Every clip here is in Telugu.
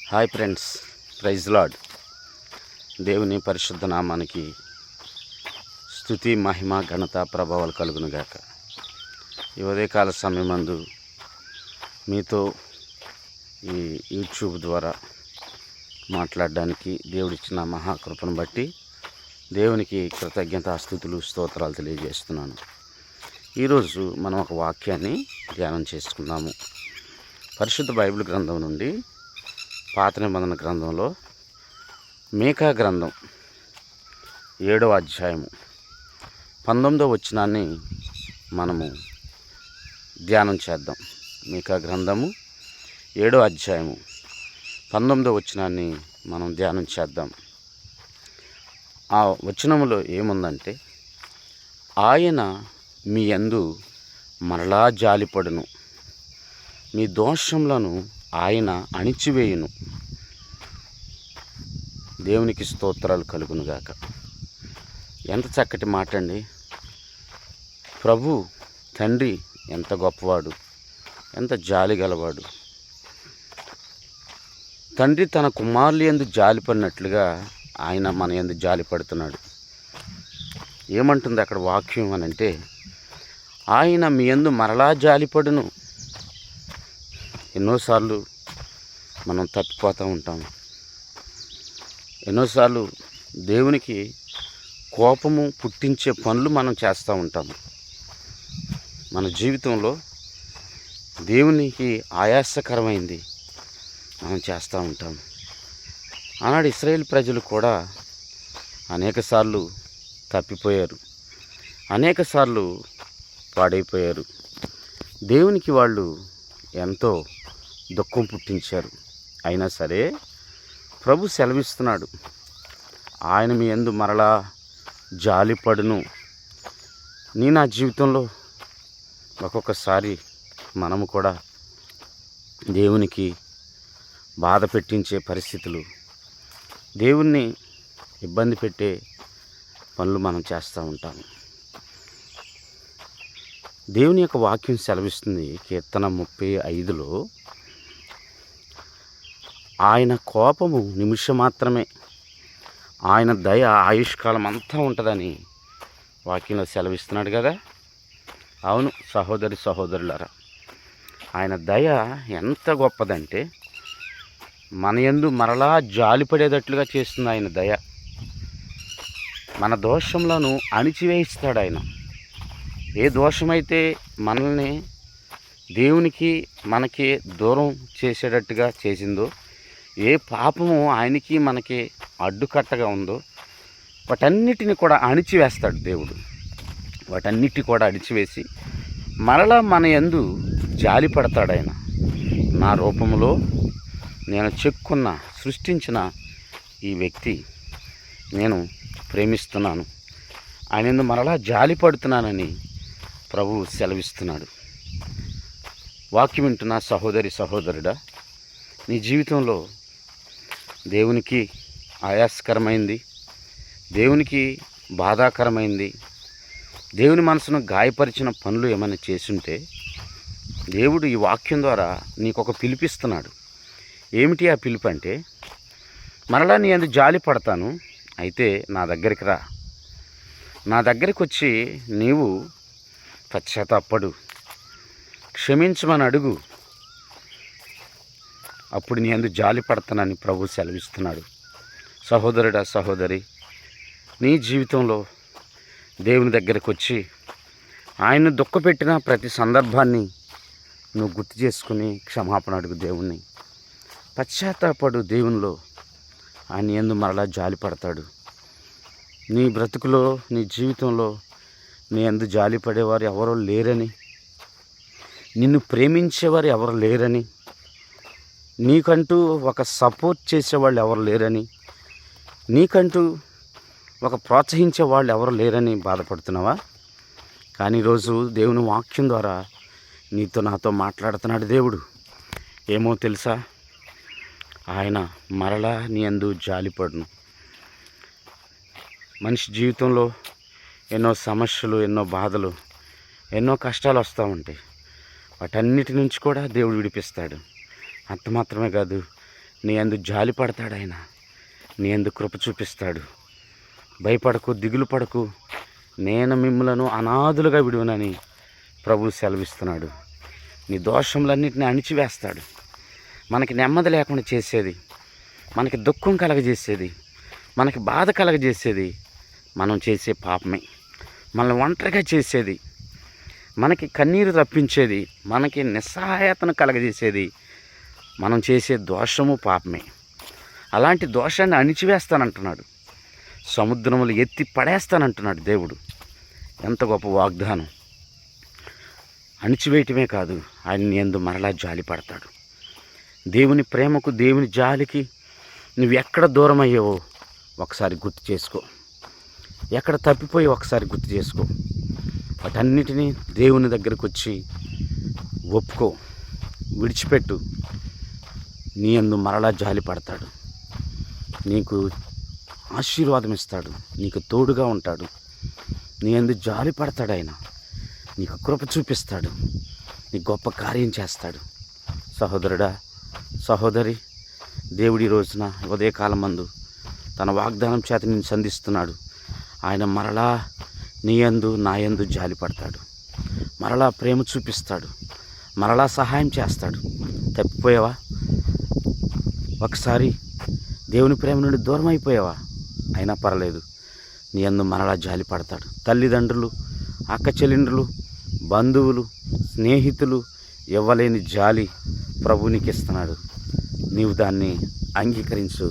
Hi friends, praise lord. దేవుని పరిశుద్ధ నామానికి స్తుతి, మహిమ, ఘనత, ప్రభావాలు కలుగునుగాక. ఈ ఉదయకాల సమయమందు మీతో ఈ యూట్యూబ్ ద్వారా మాట్లాడడానికి దేవుడిచ్చిన మహాకృపను బట్టి దేవునికి కృతజ్ఞతాస్తుతులు, స్తోత్రాలు తెలియజేస్తున్నాను. ఈరోజు మనం ఒక వాక్యాన్ని ధ్యానం చేసుకుందాము. పరిశుద్ధ బైబిల్ గ్రంథం నుండి పాత నిబంధన గ్రంథంలో మీకా గ్రంథం 7వ అధ్యాయము 19వ వచనాన్ని మనము ధ్యానం చేద్దాం. మీకా గ్రంథము 7వ అధ్యాయము 19వ వచనాన్ని మనం ధ్యానం చేద్దాం. ఆ వచనములో ఏముందంటే, ఆయన మీ యందు మరలా జాలిపడును, మీ దోషములను ఆయన అణిచివేయును. దేవునికి స్తోత్రాలు కలుగునుగాక. ఎంత చక్కటి మాట అండి. ప్రభు తండ్రి ఎంత గొప్పవాడు, ఎంత జాలి గలవాడు. తండ్రి తన కుమారుల యందు జాలిపడినట్లుగా ఆయన మన యందు జాలిపడుతున్నాడు. ఏమంటుంది అక్కడ వాక్యం అనంటే, ఆయన మీ యందు మరలా జాలిపడును. ఎన్నోసార్లు మనం తప్పిపోతూ ఉంటాం. ఎన్నోసార్లు దేవునికి కోపము పుట్టించే పనులు మనం చేస్తూ ఉంటాము. మన జీవితంలో దేవునికి ఆయాసకరమైంది మనం చేస్తూ ఉంటాము. ఆనాడు ఇశ్రాయేల్ ప్రజలు కూడా అనేకసార్లు తప్పిపోయారు, అనేకసార్లు పాడైపోయారు. దేవునికి వాళ్ళు ఎంతో దుఃఖం పుట్టించారు. అయినా సరే ప్రభు సెలవిస్తున్నాడు, ఆయన మీ యందు మరలా జాలిపడును. నా జీవితంలో ఒక్కొక్కసారి మనము కూడా దేవునికి బాధ పెట్టించే పరిస్థితులు, దేవుణ్ణి ఇబ్బంది పెట్టే పనులు మనం చేస్తూ ఉంటాము. దేవుని యొక్క వాక్యం సెలవిస్తుంది కీర్తన 35లో, ఆయన కోపము నిమిషం మాత్రమే, ఆయన దయ ఆయుష్కాలం అంతా ఉంటుందని వాక్యంలో సెలవిస్తున్నాడు కదా. అవును సహోదరి సహోదరులారా, ఆయన దయ ఎంత గొప్పదంటే మన యందు మరలా జాలిపడేటట్లుగా చేస్తుంది ఆయన దయ. మన దోషములను అణిచివేయిస్తాడు ఆయన. ఏ దోషమైతే మనల్ని దేవునికి మనకి దూరం చేసేటట్టుగా చేసిందో, ఏ పాపము ఆయనకి మనకి అడ్డుకట్టగా ఉందో, వాటన్నిటిని కూడా అణిచివేస్తాడు దేవుడు. వాటన్నిటి కూడా అణిచివేసి మరలా మన యందు జాలి పడతాడు ఆయన. నా రూపంలో నేను చెక్కున్న సృష్టించిన ఈ వ్యక్తి నేను ప్రేమిస్తున్నాను, ఆయన యందు మరలా జాలి పడుతున్నానని ప్రభువు సెలవిస్తున్నాడు. వాక్యం వింటున్న సహోదరి సహోదరుడా, నీ జీవితంలో దేవునికి ఆయాసకరమైంది, దేవునికి బాధాకరమైంది, దేవుని మనసును గాయపరిచిన పనులు ఏమైనా చేసుంటే దేవుడు ఈ వాక్యం ద్వారా నీకు ఒక పిలిపిస్తున్నాడు. ఏమిటి ఆ పిలుపు అంటే, మరలా నీ యందు జాలి పడతాను, అయితే నా దగ్గరికి రా, నా దగ్గరికి వచ్చి నీవు పశ్చాత్తాపడు, క్షమించమని అడుగు, అప్పుడు నీ యందు జాలి పడతానని ప్రభు సెలవిస్తున్నాడు. సహోదరుడా సహోదరి, నీ జీవితంలో దేవుని దగ్గరికి వచ్చి ఆయన్ను దుఃఖపెట్టిన ప్రతి సందర్భాన్ని నువ్వు గుర్తు చేసుకుని క్షమాపణ అడుగు దేవుణ్ణి. పశ్చాత్తాపడు దేవునిలో, ఆయన యందు మరలా జాలి పడతాడు. నీ బ్రతుకులో నీ జీవితంలో నీ యందు జాలి పడేవారు ఎవరో లేరని, నిన్ను ప్రేమించేవారు ఎవరు లేరని, నీకంటూ ఒక సపోర్ట్ చేసేవాళ్ళు ఎవరు లేరని, నీకంటూ ఒక ప్రోత్సహించే వాళ్ళు ఎవరు లేరని బాధపడుతున్నావా? కానీ ఈరోజు దేవుని వాక్యం ద్వారా నీతో నాతో మాట్లాడుతున్నాడు దేవుడు. ఏమో తెలుసా, ఆయన మరలా నీ యందు జాలిపడును. మనిషి జీవితంలో ఎన్నో సమస్యలు, ఎన్నో బాధలు, ఎన్నో కష్టాలు వస్తూ ఉంటాయి. వాటన్నిటి నుంచి కూడా దేవుడు విడిపిస్తాడు. అంత మాత్రమే కాదు, నీ యందు జాలి పడతాడు ఆయన, నీ యందు కృప చూపిస్తాడు. భయపడకు, దిగులు పడకు, నేను మిమ్మలను అనాథులుగా విడువనని ప్రభు సెలవిస్తున్నాడు. నీ దోషములన్నిటిని అణిచివేస్తాడు. మనకి నెమ్మది లేకుండా చేసేది, మనకి దుఃఖం కలగజేసేది, మనకి బాధ కలగజేసేది మనం చేసే పాపమే. మనల్ని ఒంటరిగా చేసేది, మనకి కన్నీరు రప్పించేది, మనకి నిస్సహాయతను కలగజేసేది మనం చేసే దోషము, పాపమే. అలాంటి దోషాన్ని అణిచివేస్తానంటున్నాడు. సముద్రములు ఎత్తి పడేస్తానంటున్నాడు దేవుడు. ఎంత గొప్ప వాగ్దానం! అణిచివేయటమే కాదు, ఆయన నీ యందు మరలా జాలి పడతాడు. దేవుని ప్రేమకు, దేవుని జాలికి నువ్వు ఎక్కడ దూరం అయ్యావో ఒకసారి గుర్తు చేసుకో. ఎక్కడ తప్పిపోయి ఒకసారి గుర్తు చేసుకో. వాటన్నిటినీ దేవుని దగ్గరకు వచ్చి ఒప్పుకో, విడిచిపెట్టు. నీ యందు మరలా జాలి పడతాడు. నీకు ఆశీర్వాదం ఇస్తాడు, నీకు తోడుగా ఉంటాడు. నీ యందు జాలి పడతాడు ఆయన, నీకు కృప చూపిస్తాడు, నీ గొప్ప కార్యం చేస్తాడు. సహోదరుడా, సహోదరి, దేవుడి రోజున ఉదయకాలం మందు తన వాగ్దానం చేత నిన్ను సంధిస్తున్నాడు. ఆయన మరలా నీ యందు, నా యందు జాలి పడతాడు, మరలా ప్రేమ చూపిస్తాడు, మరలా సహాయం చేస్తాడు. తప్పిపోయావా? ఒకసారి దేవుని ప్రేమ నుండి దూరం అయిపోయావా? అయినా పర్లేదు, నీ యందు మరలా జాలి పడతాడు. తల్లిదండ్రులు, అక్క చెల్లెండ్రులు, బంధువులు, స్నేహితులు ఇవ్వలేని జాలి ప్రభు నీకు ఇస్తున్నాడు. నీవు దాన్ని అంగీకరించు,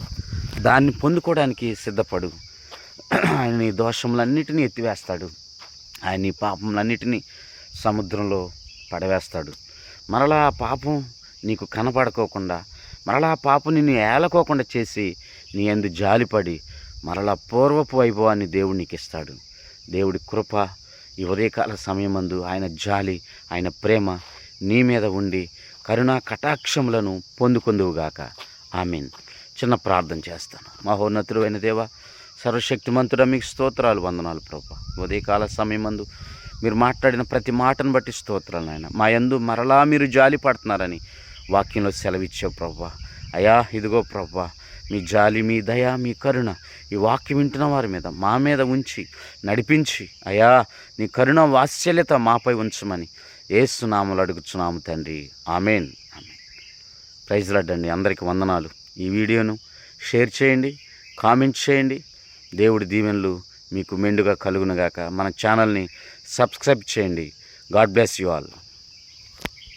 దాన్ని పొందుకోవడానికి సిద్ధపడు. ఆయన నీ దోషములన్నిటినీ ఎత్తివేస్తాడు. ఆయన నీ పాపములన్నిటినీ సముద్రంలో పడవేస్తాడు. మరలా ఆ పాపం నీకు కనపడుకోకుండా, మరలా ఆ పాపం నిన్ను ఏలకోకుండా చేసి నీ యందు జాలిపడి మరలా పూర్వపు వైభవాన్ని దేవుడు నీకు ఇస్తాడు. దేవుడి కృప ఈ ఉదయకాల సమయమందు, ఆయన జాలి, ఆయన ప్రేమ నీ మీద ఉండి కరుణా కటాక్షములను పొందుకొందువుగాక. ఆమేన్. చిన్న ప్రార్థన చేస్తాను. మహోన్నతుడు అయిన దేవా, సర్వశక్తిమంతుడా, మీకు స్తోత్రాలు, వందనాలు ప్రభా. ఉదయకాల సమయమందు మీరు మాట్లాడిన ప్రతి మాటను బట్టి స్తోత్రాలు నాయన. మా యందు మరలా మీరు జాలి పడుతున్నారని వాక్యంలో సెలవిచ్చావు ప్రభా. అయా ఇదిగో ప్రభా, మీ జాలి, మీ దయ, మీ కరుణ ఈ వాక్యం వింటున్న వారి మీద, మా మీద ఉంచి నడిపించి, అయా నీ కరుణ వాత్సల్యత మాపై ఉంచమని యేసు నామములో అడుగుచున్నాము తండ్రి. ఆమేన్. ఆమేన్. ప్రైజ్ లార్డ్ అండి. అందరికీ వందనాలు. ఈ వీడియోను షేర్ చేయండి, కామెంట్ చేయండి. దేవుడి దీవెనలు మీకు మెండుగా కలుగునుగాక. మన ఛానల్ని సబ్స్క్రైబ్ చేయండి. God bless you all.